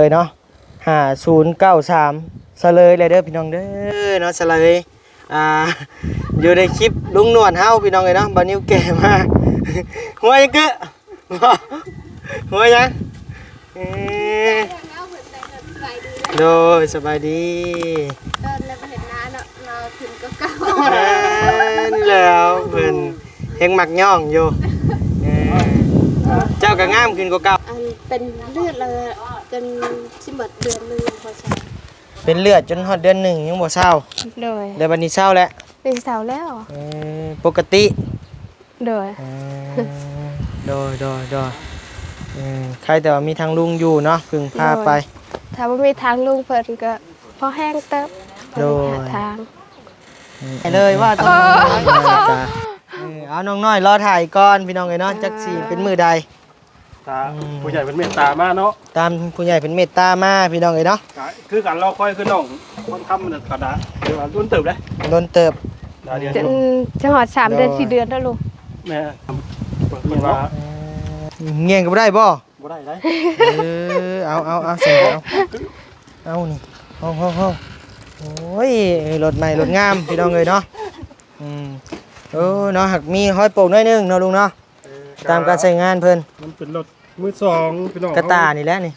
เลยเนาะ5093เฉลยเลยเด้อพี่น้องเด้อเนาะเฉลยอยู่ในคลิปลุงหนวดเฮาพี่น้องเลยเนาะบ่าวนิ้วแก่มาหัวยังกึหัวยังโดยสบายดีตอนเราเห็นน้าเนาะเราขึ้นก็เก่านี่แล้วเพิ่นเฮงมักย่องอยู่เจ้าก็งามขึ้นกว่าเก่าเป็นเลือดเลยจนสิหมดเดือนนึงพอใช่เป็นเลือดจนฮอดเดือน1ยังบ่เศร้าโดยแล้วบัดนี้เศร้าแล้วเป็นเสาแล้วปกติโดยใครแต่ว่ามีทางลุงอยู่เนาะพึ่งพาไปถ้าว่ามีทางลุงเพิ่นก็พอแห้งเติบโดยหาทางไปเลยว่าต้องเอาน้องน้อยรอถ่ายก่อนพี่น้องเอ้ยเนาะจักสิเป็นมือใดตาผู้ใหญ่เป็นเมตตามาเนาะตามผู้ใหญ่เป็นเมตตามาพี่น้องเอ้ยเนาะคือกันเราค่อยคือน้องคนค้ำมันกระดาษเดี๋ยวรุ่นเติบได้รุ่นเติบจะหอด3 เดือน 4 เดือนแล้วลุงแม่เปิดว่าเงี้ยก็ได้บ่ได้เอาเสร็จแล้วเอานี่ห้องโอ้ยรถใหม่รถงามพี่น้องเอ้ยเนาะเนาะหักมีห้อยโป่งน้อยนึงเนาะลุงเนาะตามการใช้งานเพิ่นมันเป็นรถมือ2พี่น้องกระตานี่แหละนี่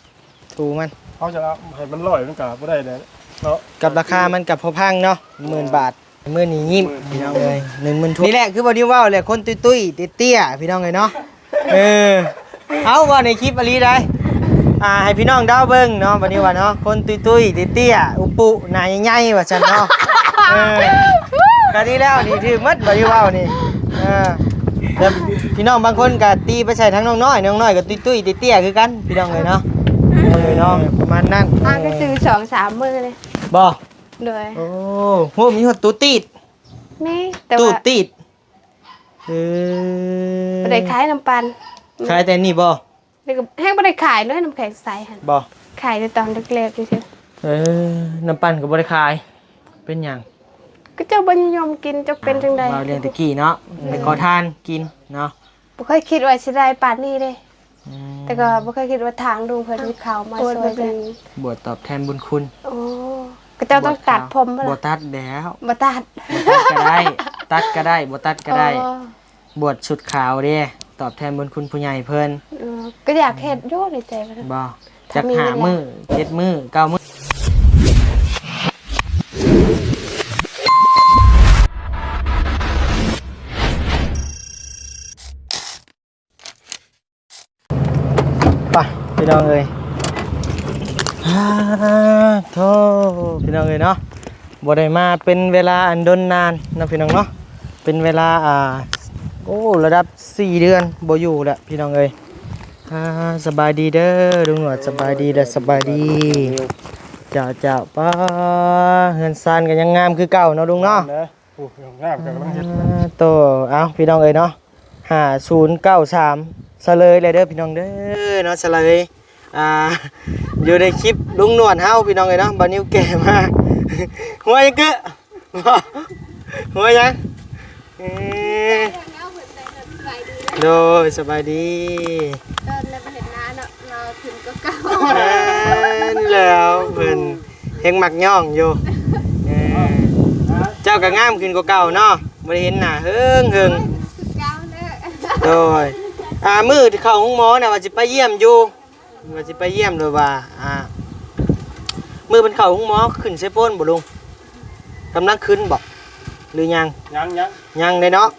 ถูมันเขาจะให้มันลอยมันกะบ่ได้เลยเนาะกับราคามันกับพอพังเนาะ10,000 บาทมื้อนี้ยิ้มพี่น้องเอ้ย10,000ทุกนี่แหละคือบ่ได้เว้าแหละคนตุ้ยๆเตี้ยๆพี่น้องเอ้ยเนาะเอาว่าในคลิปอลีได้ให้พี่น้องดาวเบิ่งเนาะวันนี้ว่าเนาะคนตุ้ยๆเตี้ยๆอุปุหน้าใหญ่ๆว่าซั่นเนาะก็ดีแล้วนี่ถือหมดบ่ได้เว้านี่แล้วพี่น้องบางคนก็ตีไปใส่ทั้งน้องน้อยก็ตุ้ยๆเตี้ยๆคือกันพี่น้องเอ้ยเนาะเนาะประมาณนั้นก็ซื้อ 2-3 มื้อเลยบ่เลยโอ้โหมีฮอดตู้ตีดมีแต่ว่าตู้ตีดบ่ได้ขายน้ำปั่นขายแต่นี่บ่แล้วก็แห้งบ่ได้ขายเลยน้ำแข็งใสหั่นบ่ขายในตอนเล็กๆซื่อน้ำปั่นก็บ่ได้ขายเป็นหยังก็เจ้าบ่นิยมกินจะเป็นจังได๋เราเรียนตะกี้เนาะไปขอทานกินเนาะบ่เคยคิดว่าสิได้ปานนี้เด้แต่ก็บ่เคยคิดว่าทางลุงเพิ่นมีข่าวมาช่วยเป็นบวชตอบแทนบุญคุณโอ้ก็เจ้าต้องตัดผมบ่ล่ะบ่ตัดแล้วบ่ตัดก็ได้ตัดก็ได้บ่ตัดก็ได้บวชชุดขาวเด้ตอบแทนบุญคุณผู้ใหญ่เพิ่นก็อยากเฮ็ดอยู่ในใจบ่จัก5 มื้อ7 มื้อ9 มื้อไปพี่น้องเอ้ยโธ่พี่น้องเอ้ยเนาะบ่ได้มาเป็นเวลาอันดนนานนะพี่น้องเนาะเป็นเวลาโอ้ระดับ4 เดือนบ่อยู่แล้วพี่น้องเอ้ยสบายดีเด้อลุงหนวดสบายดีและสบายดีเจ้าป้าเฮือนซานก็ยังงามคือเก่าเนาะลุงเนาะโอ้งามกันแล้วโตเอาพี่น้องเอ้ยเนาะ5093เฉลยเลยเด้อพี่น้องเด้อเนาะเฉลยอยู่ในคลิปลุงหนวดเฮาพี่น้องเอ้ยเนาะบ่าวนิ้วแก่มาหัวยังกึหัวยังโดยสบายดีตอนเราเห็นน้าเนาะเราขึ้นก็เก่านี่แล้วเพิ่นเฮงมักย่องอยู่เจ้าก็งามขึ้นกว่าเก่าเนาะบ่ได้เห็นหน้าเฮิงเก่าเด้อโดยมื้อที่เข้าห้องหมอน่ะว่าสิไปเยี่ยมอยู่ว่าสิไปเยี่ยมโดยว่ามื้อเพิ่นเข้าห้องหมอขึ้นใส่โป้นบ่ลุงกำลังขึ้นบ่หรือยังได้เนาะ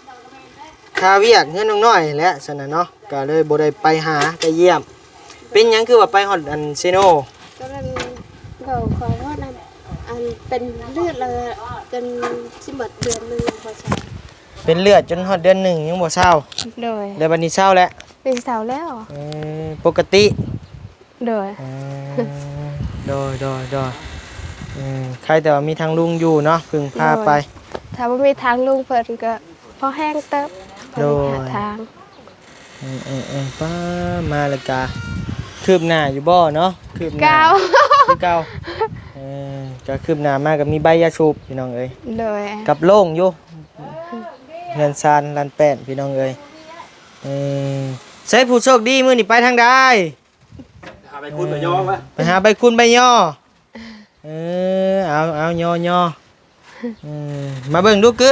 คาเวียกเฮือนน้องน้อยแหละซั่นน่ะเนาะก็เลยบ่ได้ไปหาไปเยี่ยมเป็นหยังคือว่าไปฮอดอันเซโนก็นั้นเขาขอโทษนะเป็นเลือดเลยจนสิหมดเดือนนึงพอใช่เป็นเลือดจนฮอดเดือน1ยังบ่เศร้าโดยแล้วบัดนี้เศร้าแล้วเป็นเสาแล้วปกติโดยใครแต่ว่ามีทางลุงอยู่เนาะพึ่งพาไปถ้าว่ามีทางลุงเพิ่นก็พอแห้งเติบโดยหาทางป้ามาเลยกาคืบหน้าอยู่บ่เนาะคืบหน้าคือเก่าก็คืบหน้ามากกับมีใบยาสูบพี่น้องเอ้ยโดยกับโล่งอยู่เงินซานลันแป้นพี่น้องเอ้ยใช้ผู้โชคดีมื้อนี้ไปทางใดไป ไปคุณไปย่อวะ ไปหาใบคุณใบย่อเอาย่อย่อมาเบิ่งดูกึ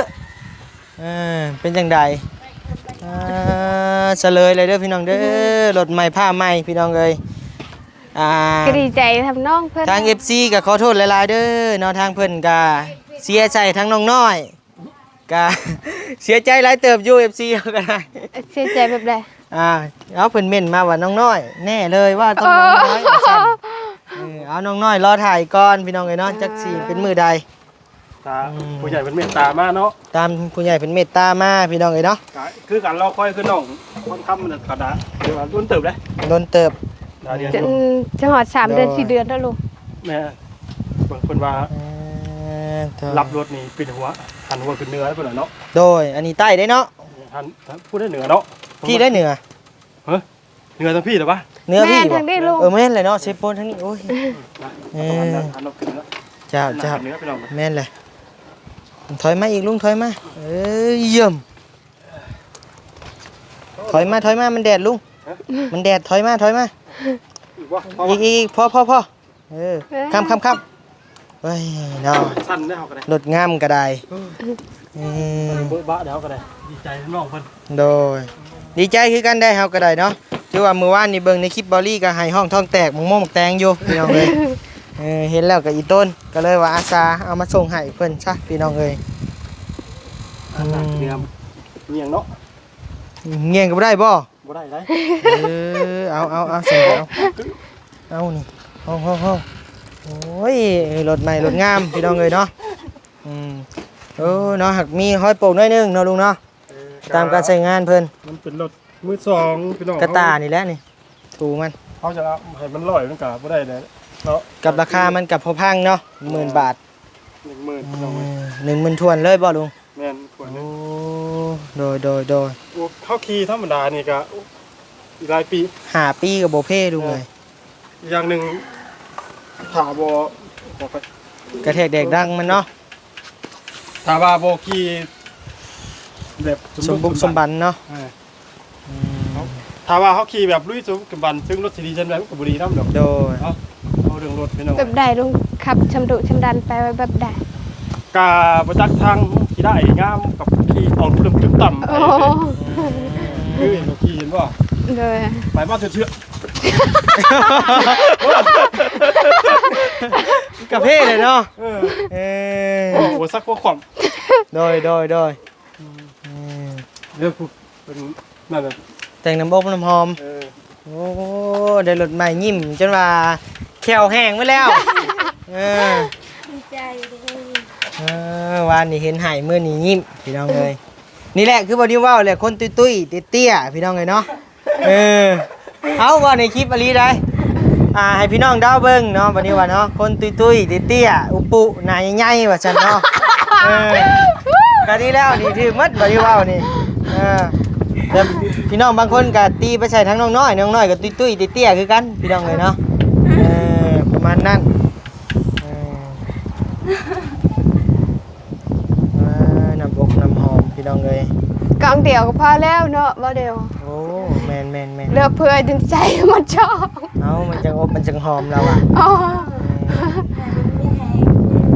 เป็นจังใดเฉลยเลยเด้อพี่น้องเด้อรถใหม่ผ้าใหม่พี่น้องเอ้ยก็ดีใจทำน้องเพื่อน ทาง FC ก็ขอโทษหลายๆเด้อเนาะทางเพิ่นก็เสียใจทั้งน้องน้อยก็ เสียใจหลายเติบอยู่ FC ก็ได้ เสียใจแบบใด เอาเพิ่นเม่นมาว่าน้องน้อยแน่เลยว่าต้องน้องน้อยว่าซั่นเอาน้องน้อยรอถ่ายก่อนพี่น้องเอ้ยเนาะจักสิเป็นมื้อใด ตาผู้ใหญ่เป็นเมตตามากเนาะ ตามผู้ใหญ่เป็นเมตตามาพี่น้องเอ้ยเนาะ คือการรอคอยคือน้องคนค้ำมันกระดาเดี๋ยวรุ่นเติบเลย โดนเติบ เดือน จะหอด3 เดือน 4 เดือนแล้วลูก แม่บางคนว่ารับรถนี่ปิดหัวหันหัวขึ้นเหนือแล้วเพิ่นเนาะ โดยอันนี้ใต้ได้เนาะ หันพูดได้เหนือเนาะ พี่ได้เหนือ เหนือทั้งพี่เหรอปะ เหนือพี่ แม่ทางนี้ลูก แม่นเลยเนาะเชฟโปนทั้งนี้โอ้ย หันเราขึ้นแล้ว เจ้า เหนือพี่น้อง แม่นเลยถอยมาอีกลุงถอยมาเยี่ยมถอยมามันแดดลุงมันแดดถอยมาอีกพอคำเฮ้ยเนาะ สั้นได้เขาก็ได้ รถงามก็ได้ เบิร์บ้าเดี๋ยวก็ได้ดีใจน้องเพิ่น โดยดีใจคือกันได้เฮาก็ได้เนาะถือว่ามื้อวานนี่เบิ่งในคลิปบอลลี่ก็ให้ห้องท้องแตกหม่งแตงอยู่พี่น้องเอ้ยเห็นแล้วก็อีต้นก็เลยว่าอาสาเอามาส่งให้เพิ่นซะพี่น้องเอ้ย เงียงเนาะ เงียงก็บ่ได้บ่ บ่ได้ได้ เอาเสร็จแล้วเอานี่ห้องโอ้ยรถใหม่รถงามพี่น้องเอ้ยเนาะเนาะหักมีห้อยโป่งน้อยนึงเนาะลุงเนาะตามการใช้งานเพิ่น มันเป็นรถมือสองพี่น้อง กระตานี่แหละนี่ถูมัน เขาจะให้มันลอยมันกะบ่ได้เลยเนาะ กับราคามันกับพอพังเนาะ10,000 บาท 10,000พี่น้อง 10,000ทวนเลยบ่ลุง แม่นควร โอ้โดย โอ้เข้าขี่ธรรมดานี่ก็อีกหลายปี 5 ปีก็บ่เพ่ลุงเลย อย่างหนึ่งถาบบอกไป กระแทกแดกดังมันเนาะ ถาบาโบกีแบบ สมบุกสมบันเนาะ ถาว่าเขาขี่แบบลุยสมบันซึ่งรถสีดีจันแบบกับบุรีน้ำดอก โดย เอาเรื่องรถไปหน่อย แบบใดลุงขับชำดุชำดันไปไว้แบบใด กาประจักษ์ทางขี่ได้งามกับขี่ตอนปลื้มต่ำ โอ้ คือเห็นขี่เห็นป่ะ เลย ไปบ้านเชื่อก ระเพ่เลยเนาะ โอ้โหสักพวกขวบ โดย เรื่องเป็นนั่นน่ะ แต่งน้ำอบน้ำหอมโอ้ได้รถใหม่ยิ้มจนว่าแขวแห้งไปแล้วดีใจเลย วานนี่เห็นหายมื้อนี้ยิ้มพี่น้องเลยนี่แหละคือบ่ได้เว้าแหละคนตุ้ยๆเตี้ยๆพี่น้องเลยเนาะเอาว่าในคลิปอลีได้ให้พี่น้องดาวเบิ่งเนาะวันนี้ว่าเนาะคนตุ้ยๆเตี้ยๆอุปุหน้าใหญ่ๆว่าซั่นเนาะก็ดีแล้วนี่ถือมัดบ่ได้เว้านี่แต่พี่น้องบางคนก็ตีไปใส่ทั้งน้องน้อยก็ตุ้ยๆเตี้ยๆคือกันพี่น้องเลยเนาะประมาณนั้นน้ำอกน้ำหอมพี่น้องเลย กล่องเดียวก็พอแล้วเนาะบ่เดียว โอ้แมน เลือกเพื่อจนใจมันชอบ เอามันจังอบมันจังหอมแล้วอ่ะ อ๋อ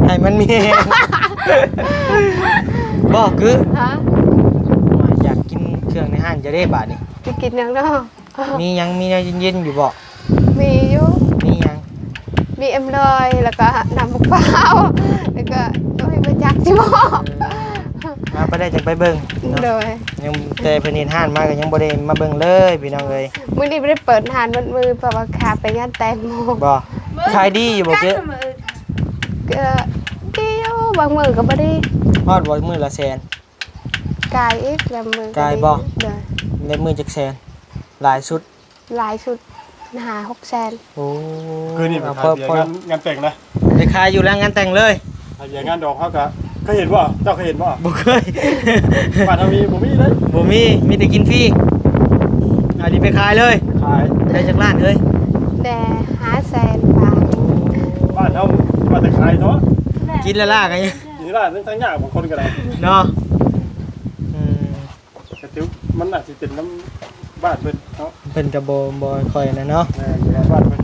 ให้มันมีแฮงบอกคือ ฮะ อยากกินเครื่องในห้างจะได้บาทนี่ จะกินยังเนาะ มียังมีอะไรเย็นๆอยู่บ่ มีอยู่ มียัง มีเอ็มลอยแล้วก็น้ำมะพร้าวแล้วก็ต้องให้มาจักจิบอก มาไปได้จากไปเบิ่ง โด เนาะ ย ยังแต่เพิ่นเห็นห้านมาก็ยังบ่ได้มาเบิ่งเลยพี่น้องเอ้ย มื้อนี้ไม่ได้เปิดหานมันมือเพราะว่าขาไปงานแต่งโม บ่ขายดีอยู่บ่เจ๊ ก็ดีอยู่บางมือก็บ่ได้ ฮอดบ่มื้อละแสน กายอีกบางมือก ายบ่ เด้อ ได้มื้อจักแสนหลายสุด หลายชุด5-6 แสน โอ้ คือนี่เป็น พอ ถ่ายเบียร์งานแต่งนะ ได้ขายอยู่แล้วงานแต่งเลย ถ่ายเบียร์งานดอกเขาก็เคยเห็นป่ะเจ้าเคยเห็นป่ะ บ่เคย บ้านทามีผมมีเลย บ่มีแต่กินฟรีอันนี้ไปขายเลย ขาย ได้จากร้านเฮ้ย แต่5 แสนบาท บ้านเขาบ้านแต่ขายเนาะ กินละล่ากันยัง อยู่ร้านทั้งยากบางคนก็ได้ เนาะ กระติ้วมันอาจจะเป็นน้ำบ้านเพิ่นเนาะ เป็นกระโบคอยนะเนาะ อยู่บ้านเพิ่น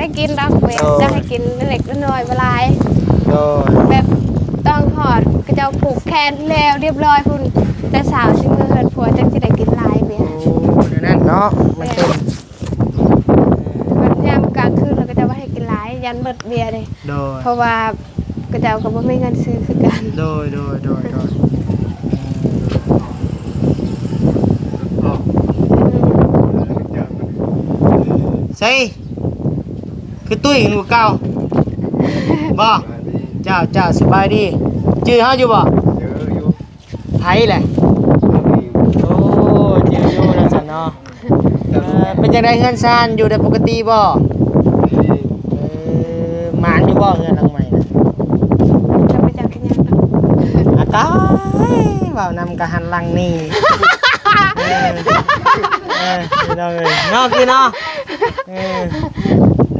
ได้กินดอกเว้ยจะให้กินเล็กน้อยเวลา โดย แบบต้องหอดก็จะผูกแขนแล้วเรียบร้อยพุ่นแต่สาวชิมือเฮินผัวจังสิได้กินลายเบีย โอ้เดี๋ยวนั่นเนาะมันเป็น มันยามกลางคืนเราก็จะว่าให้กินลายยันเบิดเบียร์เลย โดย เพราะว่าก็จะก็บ่มีเงินซื้อคือกัน โดยใช่คือตุ้ยหนูเก่าบ่เจ้าสบายดีชื่อเฮาอยู่บ่ไผแหละโอ้ชื่ออยู่นั่นซั่นเนาะเป็นจังได๋เฮือนซ่านอยู่ได้ปกติบ่หมานอยู่บ่เฮือนหลังใหม่น่ะ จะไปจักกันยังดอก อากาเว้านำกะหันหลังนี่พี่น้องเอ้ยเนาะคือเนาะ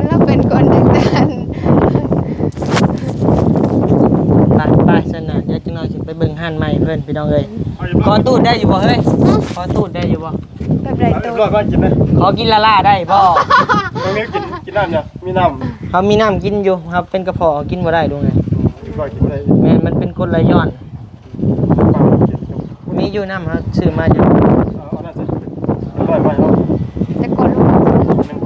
แล้วเป็นคนจังซั่น ไปสนานเดี๋ยวจังหน่อยสิไปเบิ่งห้านใหม่เพิ่นพี่น้องเอ้ยขอตูดได้อยู่บ่เฮ้ยขอตูดได้อยู่บ่ แบบไรตัว รอดบ้านกินนะ ขอกินละล่าได้บ่ ตรงนี้กินน้ำเนี่ยมีน้ำ เขามีน้ำกินอยู่ครับเป็นกระเพาะกินบ่ได้ดูไง รอดกินอะไร แม่นมันเป็นกรดไหลย้อนมีอยู่น้ำครับซื้อมาอยู่ เอาน่าจะรอดไปเอา จะกดลง หนึ่ง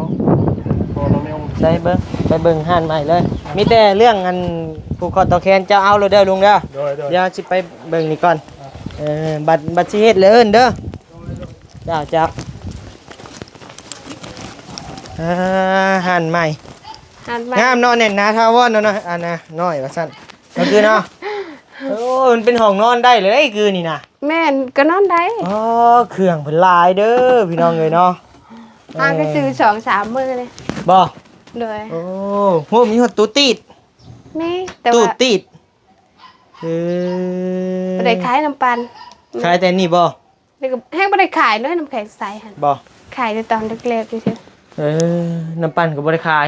พอเราไม่เอา ใส่เบิ่งไปเบิ่งห้านใหม่เลย มีแต่เรื่องอันผูกคอต่อแขนเจ้าเอาเลยเด้อลุงเด้อ โดย เดี๋ยวสิไปเบิ่งนี่ก่อนบัตรสิเฮ็ดเลยเอิ้นเด้อเจ้าห้านใหม่ หันมาง ามเนาะแน่นหนาทาวอนเนาะอันน่ะน้อยว่าซั่นก็คือเนาะโอ้มันเป็นห้องนอนได้เลยคือนี่นะ แม่นก็นอนได้ อ๋อเครื่องเพิ่นหลายเด้อพี่น้องเอ้ยเนาะ ก็ซื้อ2-3มื้อเลย บ่ โดย โอ้โหมีฮอดตู้ตีด มีแต่ ตู้ ว่า ตีดเออ บ่ได้ขายน้ำปัน ขายแต่นี่บ่ แล้วก็แห้งบ่ได้ขายเลยน้ำแข็งใสหั่น บ่ ขายในตอนเล็กๆซื่อ เออน้ำปั่นก็บ่ได้ขาย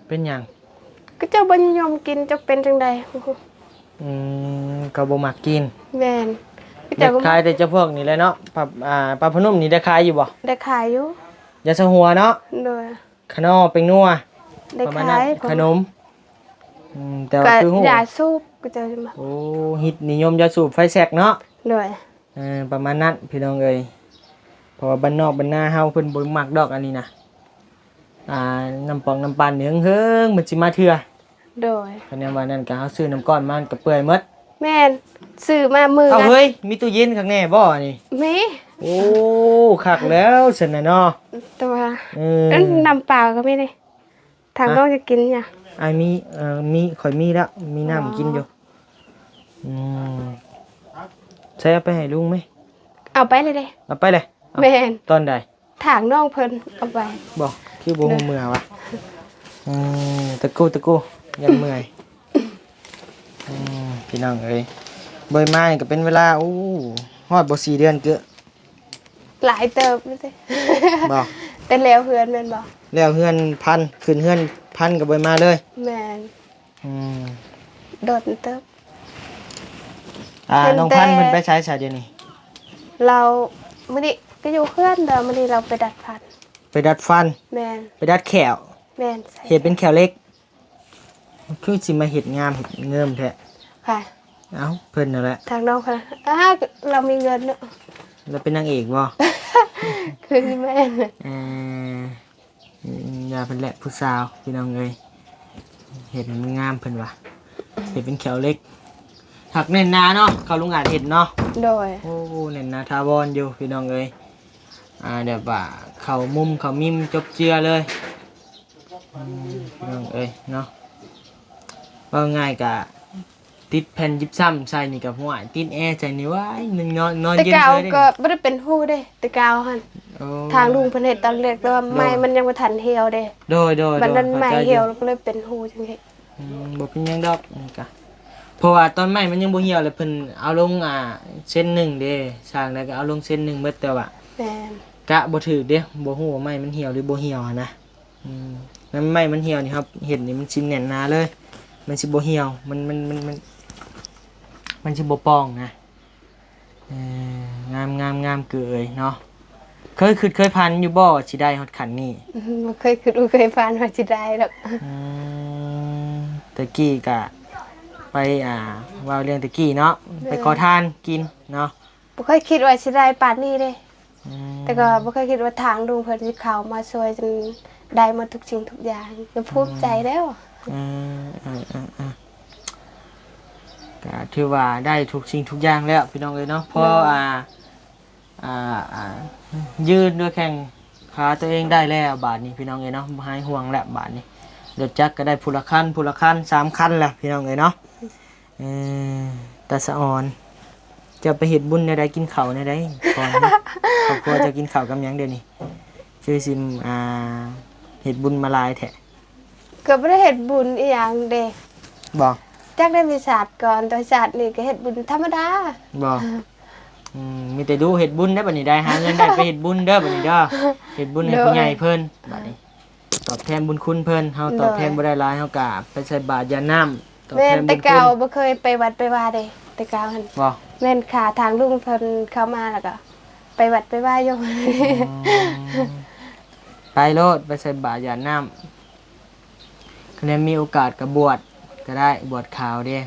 เป็นหยัง ๆก็เจ้าบ่นิยมกินเจ้าเป็นจังได๋ ก็บ่มักกิน แม่นก็ ได้ เจ้าก็ ขายแต่เจ้าพวกนี่แหละเนาะปลาพนุ่มนี่ได้ขายอยู่บ่ ได้ขายอยู่ ยาสะหัวเนาะ โดย ขนมเป็งนัว ได้ ประมาณ ขา นั้น ย ขนมแต่ ก็ ว่าคือฮู้ ยาสูบก็เจ้าจะมา โอ้ฮิตนิยมยาสูบไฟแสกเนาะ โดย ประมาณนั้นพี่น้องเอ้ยเพราะว่าบ้านนอกบ้านนาเฮาเพิ่นบ่มักดอกอันนี้นะน้ำปองน้ำปั่นนี่เฮิงๆมันสิมาเทื่อ โดย คะแนนว่านั่นก็เฮาซื้อน้ำก้อนมามันก็เปื่อยหมด แม่นซื้อมามือ เอา ละ เฮ้ยมีตู้เย็นข้างแน่บ่นี่ มี โอ้คักแล้วซั่นน่ะเนาะ แต่ว่า เออ น้ำเปล่าก็ไม่ได้ทางน้องจะกินหยัง อ้ายมีข่อยมีแล้วมีน้ำกินอยู่อืมใช้เอาไปให้ลุงไหม เอาไปเลยเด้ เอาไปเลยเอา แม่น ตอนใด ถางน้องเพิ่นเอาไป บอกคือบ่ฮู้เมื่อวะตะกู้ยันเมื่อยพี่น้องเอ้ยบ่อยมานี่ก็เป็นเวลาฮอดบ่4เดือนเกือ หลายเติบเลยเด้ บ่ แต่แล้วเพื่อนแม่นบ่ แล้วเฮือนพันขึ้นเฮือนพันก็บ่อยมาเลย แม่น อืม โดดเติบ น้องพันเพิ่นไปใช้เดี๋ยวนี้ เรามื้อนี้ก็อยู่เพื่อนเด้อมื้อนี้เราไปดัดฟัน ไปดัดฟัน แม่น ไปดัดแขว แม่นใส่ เฮ็ดเป็นแขวเล็กคือสิมาเฮ็ดงามเฮ็ดเงิมแท้ ค่ะ เอ้าเพิ่นนั่นแหละ ทางน้องเพิ่นเรามีเงินเนาะ แล้วเป็นนางเอกบ่ คือแม่น อย่าเป็นแหละผู้สาวพี่น้องเอ้ยเห็ดมันงามเพิ่นว่ะเห็ดเป็นแขวเล็กหักเน้นหนาเนาะเขาลุงอาจเห็ดเนาะ โดย โอ้เน้นหนาทาวอนอยู่พี่น้องเอ้ยเดี๋ยวว่าเขามุมเขามิมจบเจือเลยพี่น้องเอ้ยเนาะว่าง่ายกะติดแผ่นยิบซ้ำใส่นี่กับหัวติดแอร์ใส่นี่ไว้หนึ่งนอน แต่ เย็น กาว เลย ก็บ่ได้เป็นฮู้เด้แต่กาวหั่น โอ้ ทางลุงเพิ่นเฮ็ดตอนแรกแต่ว่าไม้มันยังบ่ทันเหี่ยวเด้ โดย มันนั้นไม้ ข้าใจอ เหี่ยวแล้วก็เลยเป็นฮู้จังซี่ บ่เป็นหยังดอกนี่กะเพราะว่าตอนใหม่มันยังบ่เหี่ยวเลยเพิ่นเอาลงเส้นหนึ่งเด้สร้างแล้วก็เอาลงเส้นหนึ่งเบิดแต่ว่า แม่น กะบ่ถูกเด้บ่ฮู้ว่าไม้มันเหี่ยวหรือบ่เหี่ยวอะนะแล้วไม้มันเหี่ยวนี่ครับเห็นนี่มันสิแน่นหนาเลย มันสิบ่เหี่ยวมันสิบ่ป่องนะงามเกยเนาะ เคยพันอยู่บ่สิได้ฮอดขันนี่ บ่เคยคิดว่าเคยผ่านว่าสิได้ดอก ตะกี้ก็ไปว่าเรื่องตะกี้เนาะไปขอทานกินเนาะ บ่เคยคิดว่าสิได้ปานนี้เด้ อืม แต่ก็บ่เคยคิดว่าทางลุงเพิ่นสิเข้ามาช่วยจนได้หมดทุกสิ่งทุกอย่างก็ภูมิใจแล้ว ก็ถือว่าได้ทุกสิ่งทุกอย่างแล้วพี่น้องเอ้ยเนาะเพราะยืนด้วยแข้งขาตัวเองได้แล้วบาทนี้พี่น้องเอ้ยเนาะบ่หายห่วงแล้วบาทนี้รถจักรก็ได้ผู้ละคัน3คันแล้วพี่น้องเอ้ยเนาะตาสะออนจะไปเฮ็ดบุญในใดกินข้าวในใดก่อนครอบครัวจะกินข้าวกับหยังเดี๋ยวนี้ชื่อซิมเฮ็ดบุญมาหลายแท้ ก็บ่ได้เฮ็ดบุญอีหยังเด้ บ่ จักได้มีศาสตร์ก่อนแต่ศาสตร์นี่ก็เฮ็ดบุญธรรมดา บ่มีแต่ดูเฮ็ดบุญได้บัดนี้ได้หาเงินได้ไปเฮ็ดบุญเด้อบัดนี้เด้อเฮ็ดบุญให้ผู้ใหญ่เพิ่นบัดนี้ตอบแทนบุญคุณเพิ่นเฮาตอบแทนบ่ได้หลายเฮาก็ไปใส่บาตรยาน้ำตอบ แม่ แท น นบุ แต่ ญคุ เก่า ณ บ่เคยไปวัดไปว่าเด้แต่เก่าหั่น บ่ แม่นขาทางลุงเพิ่นเข้ามาแล้วก็ไปวัดไปว่าอยู่ ไปโลดไปใส่บาตรยาน้ำคะแนนมีโอกาสก็บวชก็ได้บวชขาวเด้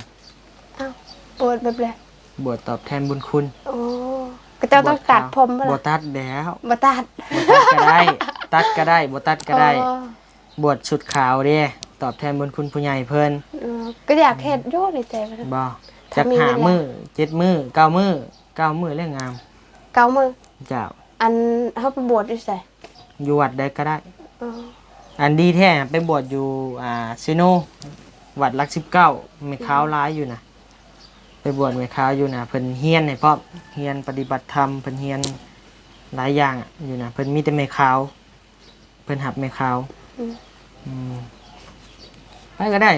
อ้าวปวดแบบใด บวชตอบแทนบุญคุณ โอ้ก็เจ้าต้องตัดผมบ่ บ่ ล่ะ ตัดแล้ว บ่ตัด บ่ตัดก็ได้ตัดก็ได้บ่ตัดก็ได้ อ๋อบ วชชุดขาวเด้ตอบแทนบุญคุณผู้ใหญ่เพิ่น ก็อยากเฮ็ดอยู่ในใจมัน บ่ ถ้า จัก มี หา เวลา มือ7มือ9มือ9มือแล้วงาม เก่ามือ เจ้า อันเฮาไปบวชอยู่ไส อยู่วัดใดก็ได้ อ๋อ อันดีแท้ไปบวชอยู่ซิโนวัดหลัก19ไม่ขาวร้ายอยู่นะไปบวชไม่ขาวอยู่นะเพิ่นเฮียนให้พร้อมเฮียนปฏิบัติธรรมเพิ่นเฮียนหลายอย่างอยู่นะเพิ่นมีแต่ไม่ขาวเพิ่นหับไม่ขาวไปก็ได้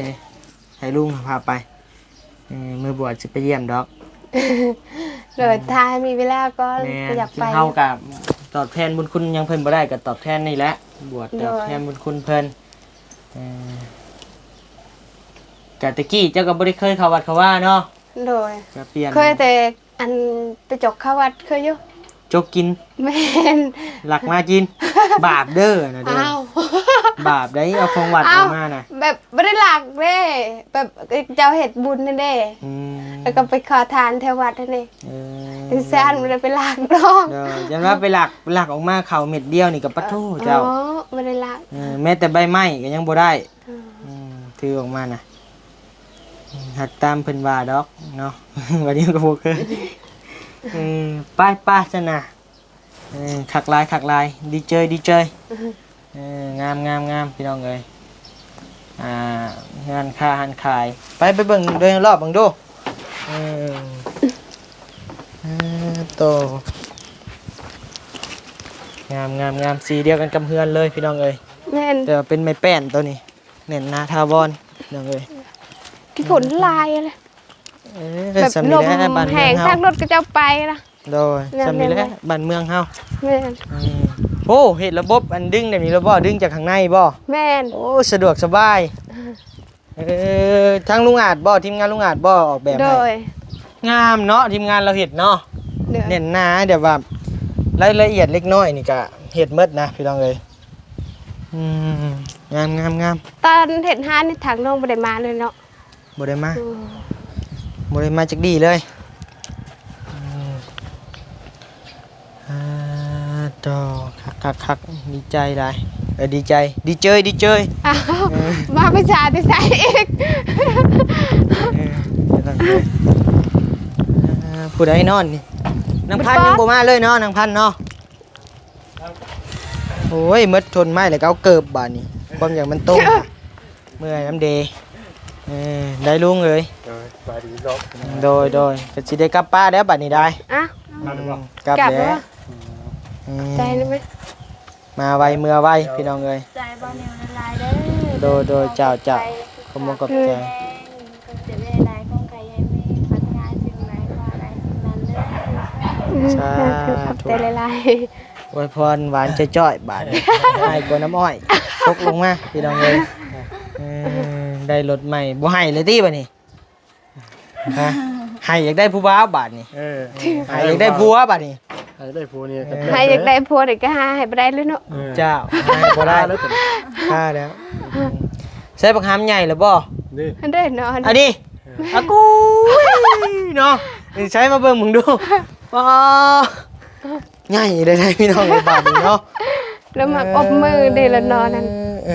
ให้ลุงพาไปมือบวชสิไปเยี่ยมดอก เดี๋ยวถ้ามีเวลาก็ แม่ อยาก คือ ไป เฮากับตอบแทนบุญคุณยังเพิ่นบ่ได้ก็ตอบแทนนี่แหละบวชตอบแทนบุญคุณเพิ่นกะตะกี้เจ้าก็บ่ได้เคยเข้าวัดเข้าว่าเนาะ โดย ก็เปลี่ยน เคยแต่อันไปจกเข้าวัดเคยอยู่ จกกิน แม่น หลักมากิน บาปเด้อนะเด้อ อ้าว บาปได้เอาของวัดออกมาน่ะ แบบบ่ได้หลักเด้แบบเจ้าเฮ็ดบุญนั่นเด้ อืม แล้วก็ไปขอทานแถววัดนั่นเด้ เอ ถึงแซนบ่ได้ไปหลักดอก เด้อยันว่าไปหลักออกมาเข้าเม็ดเดียวนี่ก็ปะโทเจ้า อ๋อบ่ได้หลัก แม้แต่ใบไม้ก็ยังบ่ได้ถือออกมาน่ะหักตามเพิ่นว่าดอกเนาะ วันนี้ก็บ่เคยป้าซะนะคักลายดีเจยงามพี่น้องเอ้ยงานค้าหันขายไปเบิ่งโดยรอบเบิ่งดูโตงามสีเดียวกันกับเฮือนเลยพี่น้องเอ้ย แม่น แต่ว่าเป็นไม้แป้นตัวนี้เน่นนาทาวอนพี่น้องเอ้ย ที่ผลลายอะไรแบบ สำ ล นี ม แล้วบ้าน แห เมือง ง เฮา ทางรถก็จะไปนะ โดยสำนีแล้วบ้านเมืองเฮา แม่น โอ้เห็นระบบอันดึงแบบนี้แล้วบ่ดึงจากข้างในบ่ แม่น โอ้สะดวกสบายทางลุงอาจบ่ทีมงานลุงอาจบ่ออกแบบ โด ให้ ย งามเนาะทีมงานเราเฮ็ดเนาะ เดี๋ยว เน้นหนาเดี๋ยวว่ารายละเอียดเล็กน้อยนี่ก็เฮ็ดหมดนะพี่น้องเอ้ยงาม ตอนเห็นห้านในทางน้องบ่ได้มาเลยเนาะ บ่ได้มาจักดีเลยต่อคักดีใจหลายดีเจย อ้าวมาประชาที่ใส่อีก ผู้ใดนอนนี่นางพันธุ์ยังบ่มาเลยเนาะนางพันธุ์เนาะโอ้ยมดชนไม้แล้วก็เอาเกิบบาดนี้ความอย่างมันต้มเมื่อยน้ำเดได้ลุงเลย ไปดีรอบ โดยก็สิได้กลับป้าแล้วบัดนี้ได้ อ่ะ กลับ กลับ แล้ว แล้วใจได้ไหม มาไวเมื่อไวพี่น้องเอ้ย ใจบ่แนวละลายเด้อ โดยเจ้าขอบคุณขอบใจ จะได้ลายของใครยังไม่พัฒนาสิ่งไหนว่าอะไรนั้นเด้อ สา ใจ ธุ ละลาย อวยพรหวานจ้อยๆบาดนี้ให้กว่าน้ำอ้อยตกลงมาพี่น้องเอ้ยได้รถใหม่บ่ให้เลยติบัดนี้ฮะให้อยากได้ผู้บ่าวบาดนี้ให้อยากได้ผัวบาดนี้ ให้ได้ผัวนี่ก็ ให้อยากได้ผัวเด็กก็หาให้บ่ได้เลยเนาะ เจ้าให้บ่ได้ แล้วแต่ ค่าแล้วใช้บักหามใหญ่หรือบ่ นี่ ได้เนาะ อันนี้อากูเนาะใช้มาเบิ่งมึงดูว้าใหญ่ได้พี่น้องในบ้านนี่เนาะ แล้วมาอบมือดีละนอนนั่น เอ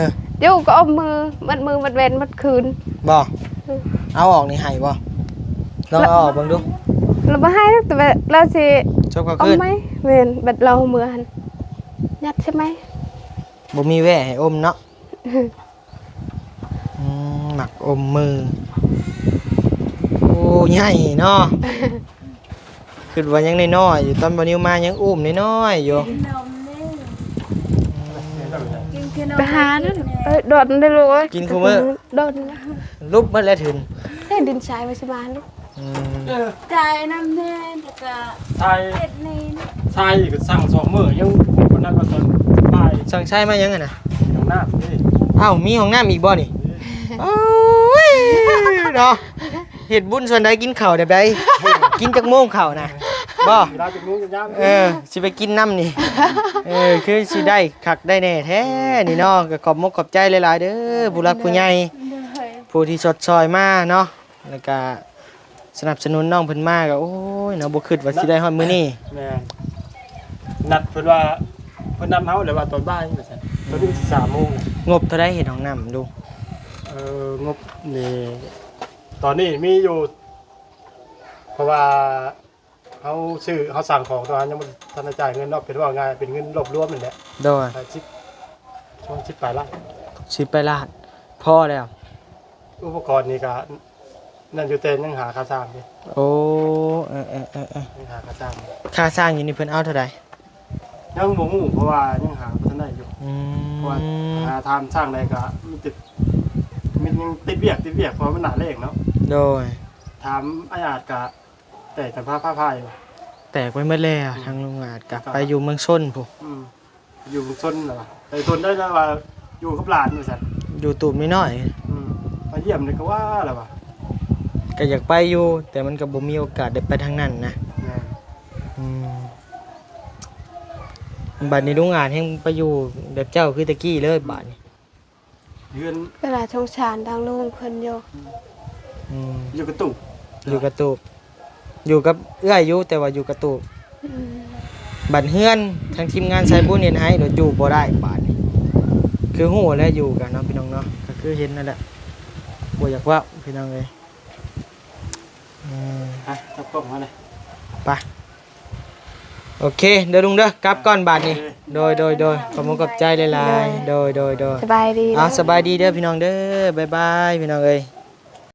อ เดี๋ยวก็อบมือมัดเว้นมัดคืน บ่เอาออกนี่ให้บ่ลองเอาออกเบิ่งดู เราบ่ให้แต่ว่าเราสิ ชอบเขา เอา ขึ้น ไหมเว้นบัดเรามือหันยัดใช่ไหม บ่มีแว่ให้อมเนาะหมักอมมือโอ้ใหญ่เนาะคือว่ายังน้อยๆอยู่ตอนบ่นิวมายังอุ้มน้อยๆอยู่ ไปหานั่นโดดได้รู้ว่า กินคู่มื้อ โดดนะ ลุบมาแล้วถึง ให้ดินทรายไว้สิมาลูก ใจน้ำแน่แล้วก็ ชาย เอ็ดนี่นะ ชายก็สั่ง2มื้อยังคนนั้นก็ตอนบ่าย สั่งใช้มายังไงนะ อย่างน้ำนี่ อ้าวมีห้องน้ำอีกบ่นี่โอ้ยเนาะเฮ็ดบุญส่วนใดกินข้าวแบบใดกินจักโมงข้าวนะบ่ เวลาจะนู้นจะย่ำ สิไปกินน้ำนี่คือสิได้คักได้แน่แท้นี่เนาะก็ขอบมกขอบใจหลายๆเด้อผู้รักผู้ใหญ่ผู้ที่สดซอยมาเนาะแล้วก็สนับสนุนน้องเพิ่นมาก็โอ้ยเนาะบ่คิดว่าสิได้ฮอดมื้อนี้ แม่นัดเพิ่นว่าเพิ่นนำเฮาเลยว่าตอนบ่ายนี่ว่าซั่นตอนนี้3โมง งบเท่าใดเฮ็ดห้องน้ำดู งบนี่ตอนนี้มีอยู่ เพราะว่าเขาซื้อเขาสั่งของตอนนั้นยังไม่ทันได้จ่ายเงินนอกเป็นว่าไงายเป็นเงินรวบรวมนั่นแหละ โดย ช่วงชิปปลายละ สิไปลาดพอแล้ว อุปกรณ์นี่ก็นั่นอยู่เต็นยังหาค่าสร้างดิ โอ้ยังหาค่าสร้างอยู่ ค่าสร้างอยู่นี่เพิ่นเอาเท่าใด ยังบ่ฮู้เพราะว่ายังหาบ่ทันได้อยู่ อื เพราะว่าห มา ทำสร้างใดก็มันยังติดเวียกเพราะมันหนาเลขเนาะ โดย ถามอาญาตกะแต่แต่ผ้าอยู่ แตกไว้หมดแล้วทางโรงงานกลับไปอยู่เมืองชนพุ่น อยู่ชนเหรอแต่ทนได้แล้วว่าอยู่กับหลานว่าซั่น อยู่ตูบน้อย มาเยี่ยมเลยก็ว่าแล้วว่า ๆก็อยากไปอยู่ แต่มันก็บ่มีโอกาสได้ไปทางนั้นนะอืมบัดนี้โรงงานแห่งไปอยู่แบบเจ้าคือตะกี้เลยบัดนี้ เยือน เวลาชงชานทางลุงเพิ่นอยู่ อืม อยู่กระตุก อยู่กระตูบอยู่กับเอื้อยอยู่แต่ว่าอยู่กระตูบบัดเฮือนทางทีมงานสายบุญเฮ็ดให้เดี๋ยวอยู่บ่ได้บัดนี้คือฮู้แล้วอยู่กันเนาะพี่น้องเนาะก็คือเห็นนั่นแหละบ่อยากเว่าพี่น้องเอ้ยจับกล้องมาเลย ไปโอเคเดี๋ยวลุงเด้อกลับก่อนบาทนี้โดยขอบคุณกับใจหลายๆโดย สบายดี สบายดีเด้อพี่น้องเด้อบ๊ายบายพี่น้องเอ้ย